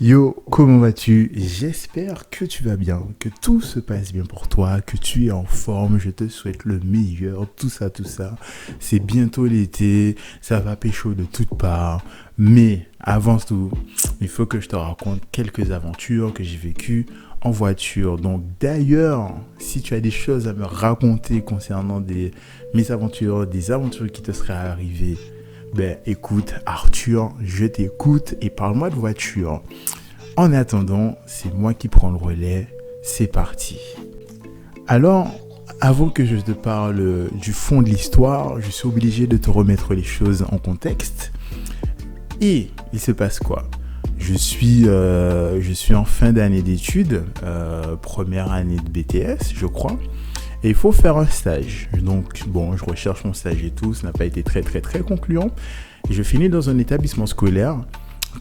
Yo, comment vas-tu? J'espère que tu vas bien, que tout se passe bien pour toi, que tu es en forme, je te souhaite le meilleur, tout ça. C'est bientôt l'été, ça va pécho de toutes parts, mais avant tout, il faut que je te raconte quelques aventures que j'ai vécues en voiture. Donc d'ailleurs, si tu as des choses à me raconter concernant mes aventures, des aventures qui te seraient arrivées, ben écoute Arthur, je t'écoute et parle-moi de voiture. En attendant, c'est moi qui prends le relais, c'est parti. Alors, avant que je te parle du fond de l'histoire, je suis obligé de te remettre les choses en contexte. Et il se passe quoi ? Je suis en fin d'année d'études, première année de BTS, je crois. Et il faut faire un stage. Donc, bon, je recherche mon stage et tout. Ça n'a pas été très concluant. Et je finis dans un établissement scolaire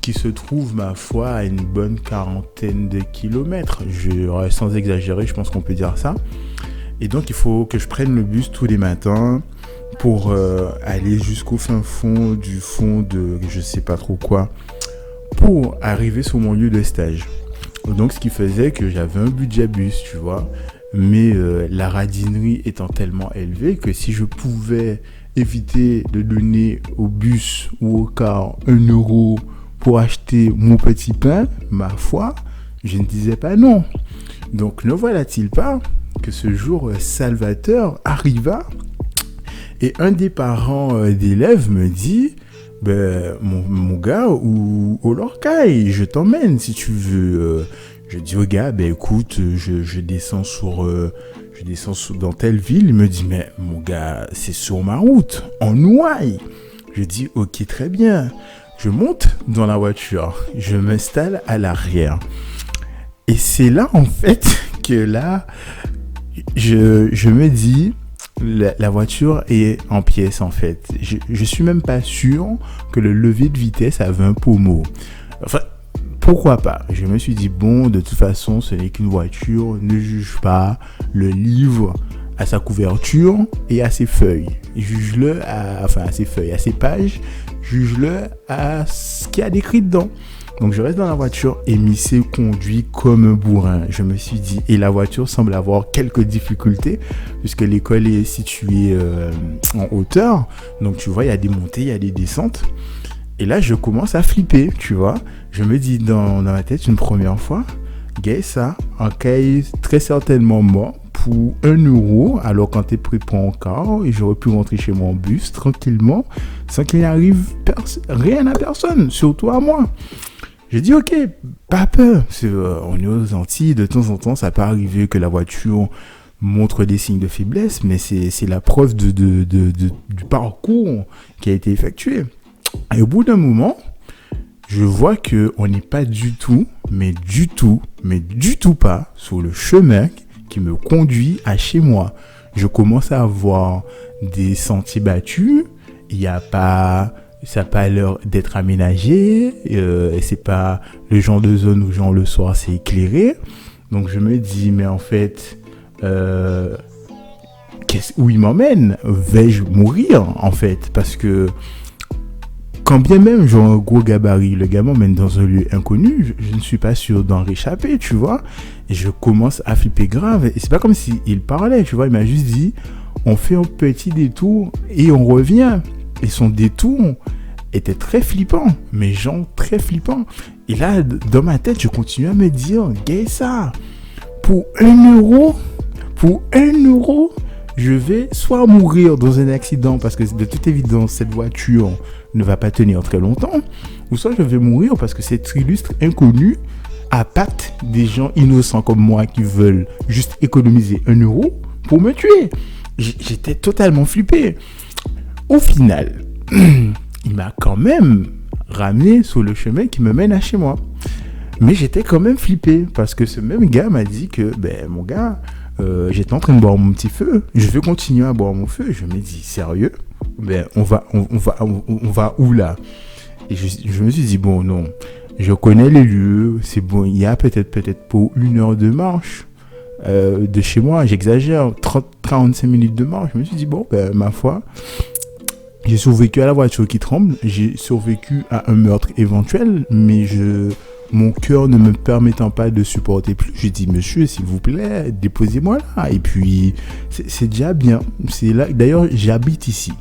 qui se trouve, ma foi, à une bonne 40aine de kilomètres. Sans exagérer, je pense qu'on peut dire ça. Et donc, il faut que je prenne le bus tous les matins pour aller jusqu'au fond de je sais pas trop quoi, pour arriver sur mon lieu de stage. Donc, ce qui faisait que j'avais un budget bus, tu vois. Mais la radinerie étant tellement élevée que si je pouvais éviter de donner au bus ou au car 1 euro pour acheter mon petit pain, ma foi, je ne disais pas non. Donc ne voilà-t-il pas que ce jour salvateur arriva et un des parents d'élèves me dit mon gars, ou au Lorcaille, je t'emmène si tu veux. Je dis au gars, écoute, je descends dans telle ville. Il me dit, mais mon gars, c'est sur ma route, en Nouaille. Je dis, ok, très bien. Je monte dans la voiture, je m'installe à l'arrière. Et c'est là, en fait, que là, je me dis, la voiture est en pièces, en fait. Je suis même pas sûr que le levier de vitesse avait un pommeau. Enfin, pourquoi pas ? Je me suis dit, bon, de toute façon, ce n'est qu'une voiture, ne juge pas le livre à sa couverture et à ses feuilles. Juge-le à ses pages, juge-le à ce qu'il y a décrit dedans. Donc je reste dans la voiture et Missé conduit comme un bourrin. Je me suis dit, et la voiture semble avoir quelques difficultés puisque l'école est située en hauteur. Donc tu vois, il y a des montées, il y a des descentes. Et là, je commence à flipper, tu vois. Je me dis dans ma tête une première fois, gay ça, en cas très certainement mort pour 1 euro, alors quand t'es pris pour un car, et j'aurais pu rentrer chez moi en bus tranquillement, sans qu'il n'arrive rien à personne, surtout à moi. J'ai dit, ok, pas peur. On est aux Antilles, de temps en temps, ça peut arriver que la voiture montre des signes de faiblesse, mais c'est la preuve du parcours qui a été effectué. Et au bout d'un moment, je vois qu'on n'est pas du tout pas sur le chemin qui me conduit à chez moi. Je commence à avoir des sentiers battus, ça n'a pas l'air d'être aménagé, c'est pas le genre de zone où genre le soir c'est éclairé. Donc je me dis, mais en fait, où il m'emmène ? Vais-je mourir en fait ? Parce que quand bien même j'ai un gros gabarit, le gars m'emmène dans un lieu inconnu, je ne suis pas sûr d'en réchapper, tu vois. Et je commence à flipper grave. Et c'est pas comme s'il parlait, tu vois. Il m'a juste dit, on fait un petit détour et on revient. Et son détour était très flippant, mais genre très flippant. Et là, dans ma tête, je continue à me dire, gay ça, pour 1 euro, je vais soit mourir dans un accident parce que de toute évidence cette voiture ne va pas tenir très longtemps, ou soit je vais mourir parce que cet illustre inconnu appâte des gens innocents comme moi qui veulent juste économiser 1 euro pour me tuer. J'étais totalement flippé. Au final, il m'a quand même ramené sur le chemin qui me mène à chez moi. Mais j'étais quand même flippé parce que ce même gars m'a dit que, mon gars, j'étais en train de boire mon petit feu. Je vais continuer à boire mon feu. Je me dis, sérieux ? On va où là ? Et je me suis dit, bon, non, je connais les lieux. C'est bon, il y a peut-être pour 1 heure de marche. de chez moi, j'exagère, 30-45 minutes de marche. Je me suis dit, bon, ben, ma foi, j'ai survécu à la voiture qui tremble, j'ai survécu à un meurtre éventuel, mais mon cœur ne me permettant pas de supporter plus, j'ai dit, monsieur, s'il vous plaît, déposez-moi là. Et puis, c'est déjà bien. C'est là. D'ailleurs, j'habite ici,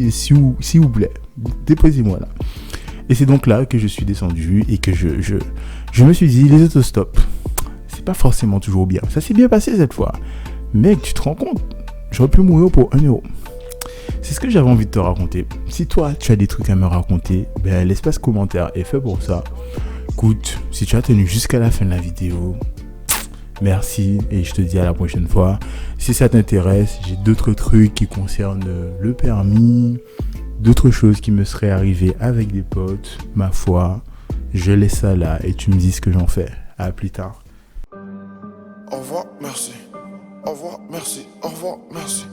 s'il vous plaît, déposez-moi là. Et c'est donc là que je suis descendu et que je me suis dit, les autostops, c'est pas forcément toujours bien. Ça s'est bien passé cette fois. Mec, tu te rends compte, j'aurais pu mourir pour 1 euro. C'est ce que j'avais envie de te raconter. Si toi, tu as des trucs à me raconter, ben, l'espace commentaire est fait pour ça. Écoute, si tu as tenu jusqu'à la fin de la vidéo, merci et je te dis à la prochaine fois. Si ça t'intéresse, j'ai d'autres trucs qui concernent le permis, d'autres choses qui me seraient arrivées avec des potes. Ma foi, je laisse ça là et tu me dis ce que j'en fais. À plus tard. Au revoir, merci. Au revoir, merci. Au revoir, merci.